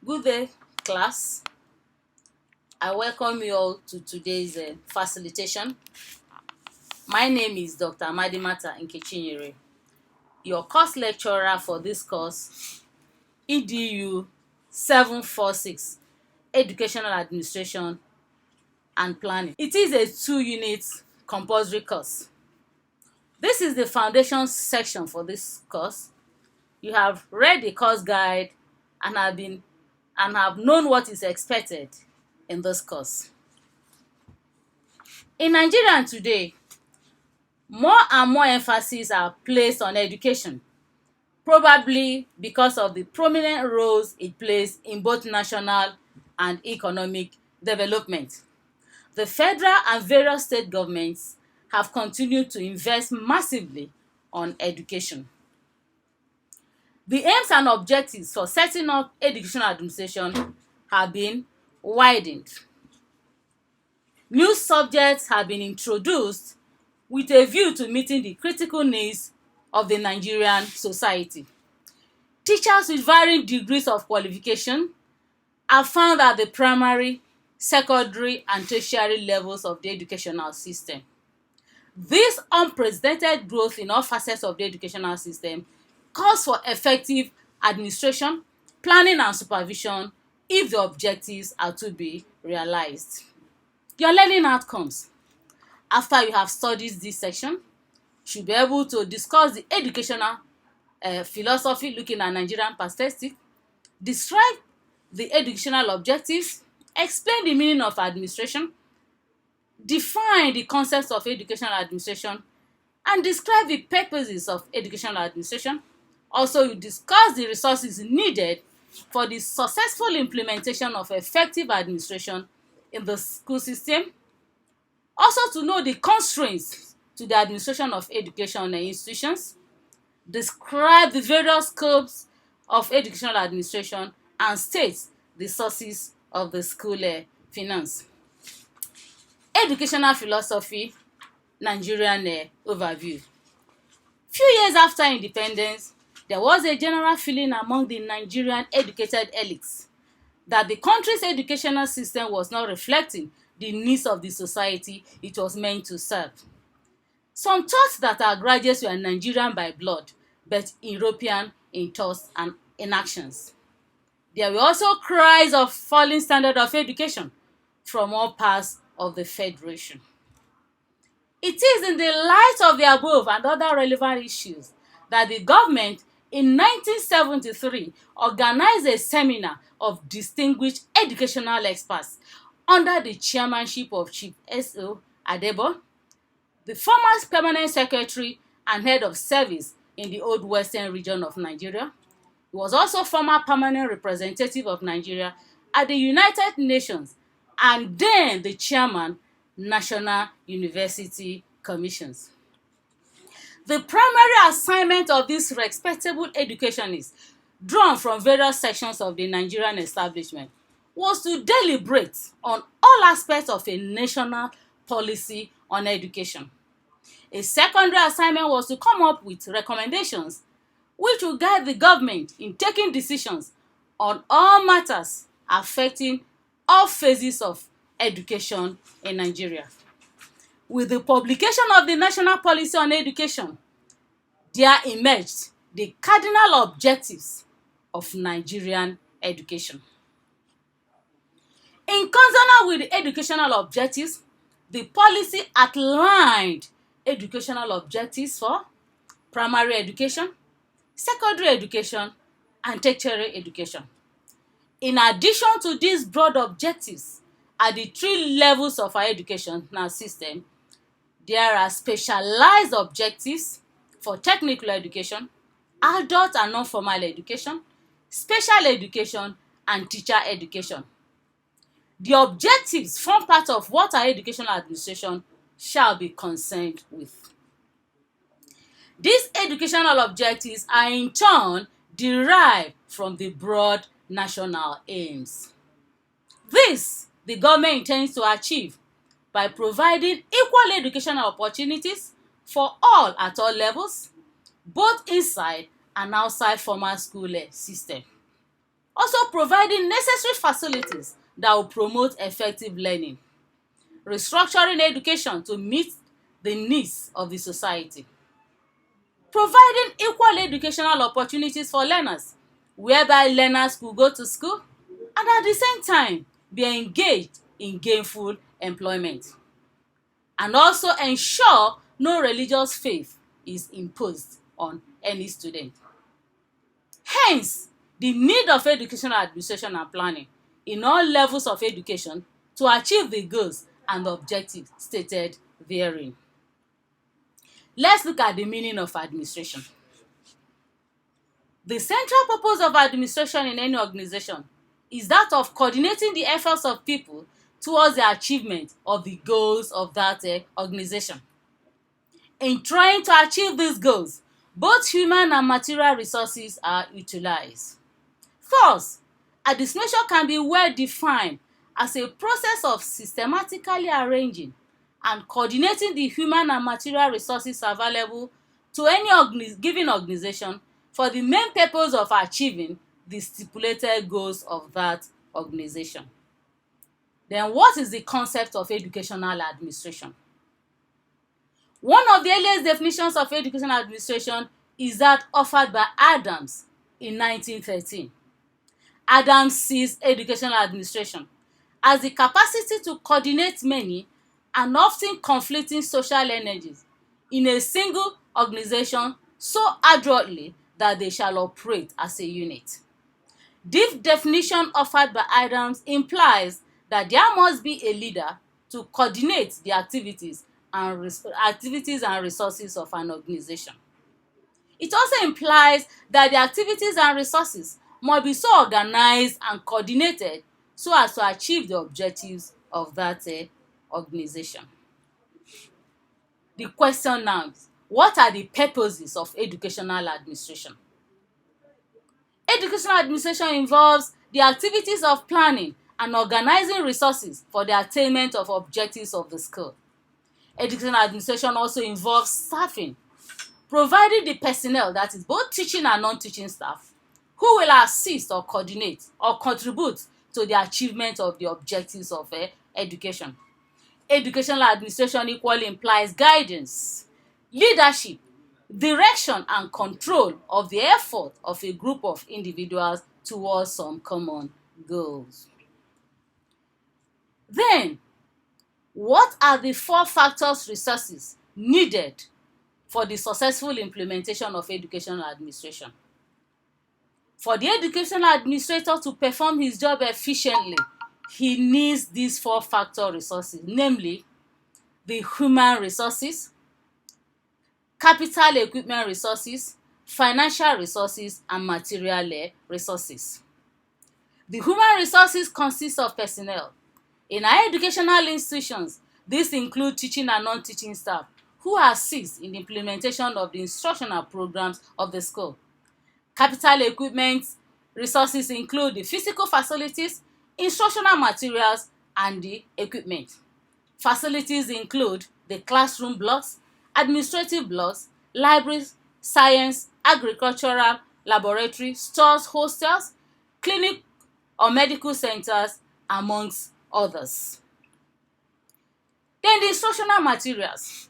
Good day, class. I welcome you all to today's facilitation. My name is Dr. Amadimata Nkechinyere, your course lecturer for this course, EDU746, Educational Administration and Planning. It is a 2-unit compulsory course. This is the foundation section for this course. You have read the course guide and have known what is expected in this course. In Nigeria today, more and more emphasis are placed on education, probably because of the prominent roles it plays in both national and economic development. The federal and various state governments have continued to invest massively on education. The aims and objectives for setting up educational administration have been widened. New subjects have been introduced with a view to meeting the critical needs of the Nigerian society. Teachers with varying degrees of qualification have found at the primary, secondary, and tertiary levels of the educational system. This unprecedented growth in all facets of the educational system calls for effective administration, planning, and supervision if the objectives are to be realized. Your learning outcomes. After you have studied this section, you should be able to discuss the educational philosophy looking at Nigerian perspective, describe the educational objectives, explain the meaning of administration, define the concepts of educational administration, and describe the purposes of educational administration. Also, you discuss the resources needed for the successful implementation of effective administration in the school system. Also, to know the constraints to the administration of education institutions, describe the various scopes of educational administration, and state the sources of the school finance. Educational philosophy, Nigerian overview. Few years after independence, there was a general feeling among the Nigerian educated elites that the country's educational system was not reflecting the needs of the society it was meant to serve. Some thought that our graduates were Nigerian by blood, but European in thoughts and in actions. There were also cries of falling standard of education from all parts of the Federation. It is in the light of the above and other relevant issues that the government in 1973 organized a seminar of distinguished educational experts under the chairmanship of Chief S.O. Adebo, the former permanent secretary and head of service in the Old Western region of Nigeria. He was also former permanent representative of Nigeria at the United Nations and then the chairman, National University Commissions. The primary assignment of this respectable educationists, drawn from various sections of the Nigerian establishment, was to deliberate on all aspects of a national policy on education. A secondary assignment was to come up with recommendations which will guide the government in taking decisions on all matters affecting all phases of education in Nigeria. With the publication of the National Policy on Education, there emerged the cardinal objectives of Nigerian education. In consonance with the educational objectives, the policy outlined educational objectives for primary education, secondary education, and tertiary education. In addition to these broad objectives at the 3 levels of our educational system, there are specialized objectives for technical education, adult and non-formal education, special education, and teacher education. The objectives form part of what our educational administration shall be concerned with. These educational objectives are in turn derived from the broad national aims. This the government intends to achieve by providing equal educational opportunities for all at all levels, both inside and outside formal school system. Also providing necessary facilities that will promote effective learning. Restructuring education to meet the needs of the society. Providing equal educational opportunities for learners, whereby learners could go to school and at the same time be engaged in gainful employment. And also ensure no religious faith is imposed on any student. Hence, the need of educational administration and planning in all levels of education to achieve the goals and objectives stated therein. Let's look at the meaning of administration. The central purpose of administration in any organization is that of coordinating the efforts of people towards the achievement of the goals of that organization. In trying to achieve these goals, both human and material resources are utilized. Thus, administration can be well defined as a process of systematically arranging and coordinating the human and material resources available to any given organization for the main purpose of achieving the stipulated goals of that organization. Then what is the concept of educational administration? One of the earliest definitions of educational administration is that offered by Adams in 1913. Adams sees educational administration as the capacity to coordinate many and often conflicting social energies in a single organization so adroitly that they shall operate as a unit. This definition offered by Adams implies that there must be a leader to coordinate the activities and resources of an organization. It also implies that the activities and resources must be so organized and coordinated so as to achieve the objectives of that organization. The question now is, what are the purposes of educational administration? Educational administration involves the activities of planning and organizing resources for the attainment of objectives of the school. Educational administration also involves staffing, providing the personnel, that is both teaching and non-teaching staff, who will assist or coordinate or contribute to the achievement of the objectives of education. Educational administration equally implies guidance, leadership, direction and control of the effort of a group of individuals towards some common goals. Then, what are the 4 factors resources needed for the successful implementation of educational administration? For the educational administrator to perform his job efficiently, he needs these 4 factor resources, namely the human resources, capital equipment resources, financial resources, and material resources. The human resources consist of personnel. In our educational institutions, these include teaching and non-teaching staff who assist in the implementation of the instructional programs of the school. Capital equipment resources include the physical facilities, instructional materials, and the equipment. Facilities include the classroom blocks, administrative blocks, libraries, science, agricultural, laboratory, stores, hostels, clinic or medical centers, amongst others. Then the instructional materials.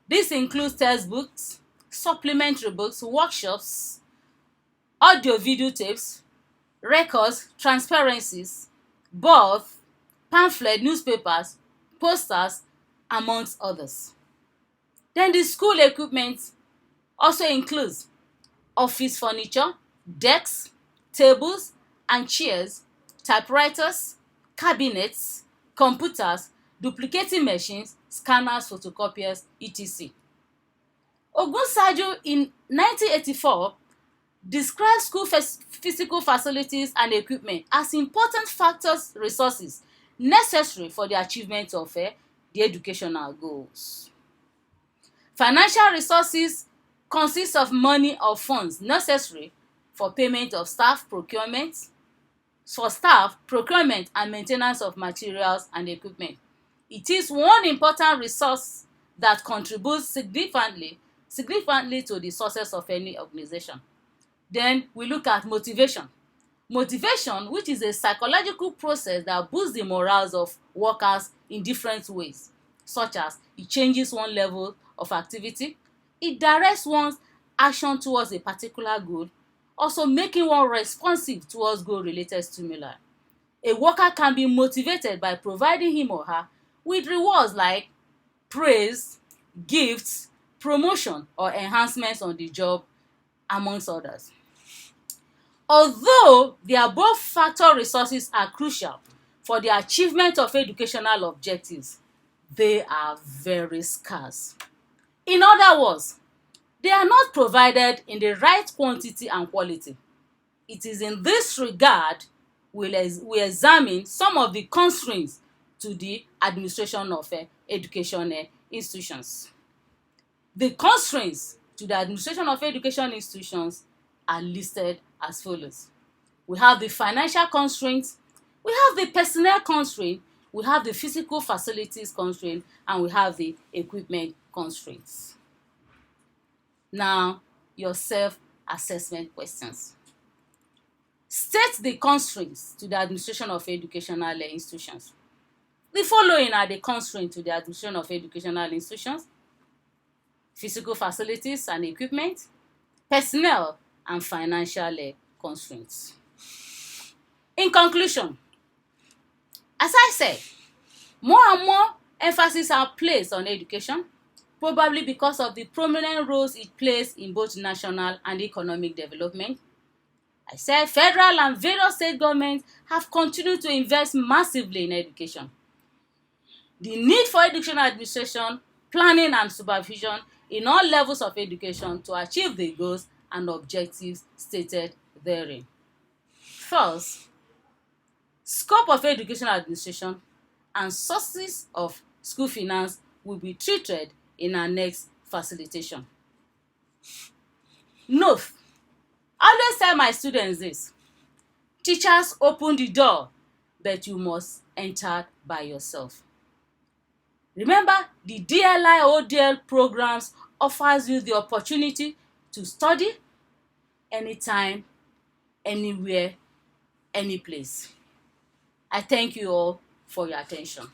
This includes textbooks, supplementary books, workshops, audio-video tapes, records, transparencies, boards, pamphlets, newspapers, posters, amongst others. Then the school equipment also includes office furniture, desks, tables and chairs, typewriters, cabinets, computers, duplicating machines, scanners, photocopiers, etc. Ogunsajo in 1984 described school physical facilities and equipment as important factors resources necessary for the achievement of the educational goals. Financial resources consist of money or funds necessary for payment of staff, procurement and maintenance of materials and equipment. It is one important resource that contributes significantly to the success of any organization. Then we look at motivation. Motivation, which is a psychological process that boosts the morals of workers in different ways, such as it changes one level of activity, it directs one's action towards a particular goal, also making one responsive towards goal-related stimuli. A worker can be motivated by providing him or her with rewards like praise, gifts, promotion, or enhancements on the job, amongst others. Although the above factor resources are crucial for the achievement of educational objectives, they are very scarce. In other words, they are not provided in the right quantity and quality. It is in this regard we examine some of the constraints to the administration of education institutions. The constraints to the administration of education institutions are listed as follows. We have the financial constraints, we have the personnel constraint, we have the physical facilities constraint, and we have the equipment constraints. Now, your self-assessment questions. State the constraints to the administration of educational institutions. The following are the constraints to the administration of educational institutions: physical facilities and equipment, personnel, and financial constraints. In conclusion, as I said, more and more emphasis are placed on education, probably because of the prominent roles it plays in both national and economic development. I said federal and various state governments have continued to invest massively in education. The need for educational administration, planning, and supervision in all levels of education to achieve the goals and objectives stated therein. First, scope of educational administration and sources of school finance will be treated in our next facilitation. Note, I always tell my students this: teachers open the door, but you must enter by yourself. Remember, the DLI ODL programs offers you the opportunity to study anytime, anywhere, any place. I thank you all for your attention.